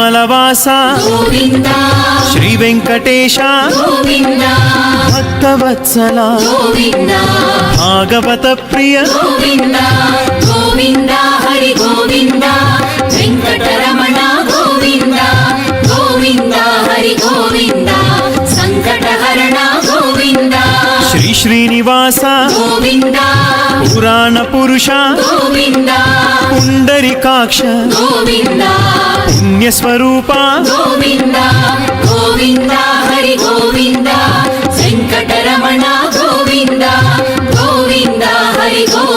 తిరుమలవాస గోవింద శ్రీ వెంకటేశ గోవింద భక్తవత్సల గోవింద భాగవత ప్రియ గోవింద గోవింద హరి గోవింద వెంకటరమణ గోవింద గోవింద హరి గోవింద సంకటహరణ గోవింద శ్రీ శ్రీనివాస గోవింద పురాణ పురుష గోవింద పుండరికాక్ష గోవింద పుణ్యస్వరూప గోవింద గోవింద హరి గోవింద వెంకటరమణ గోవింద గోవింద హరి గోవింద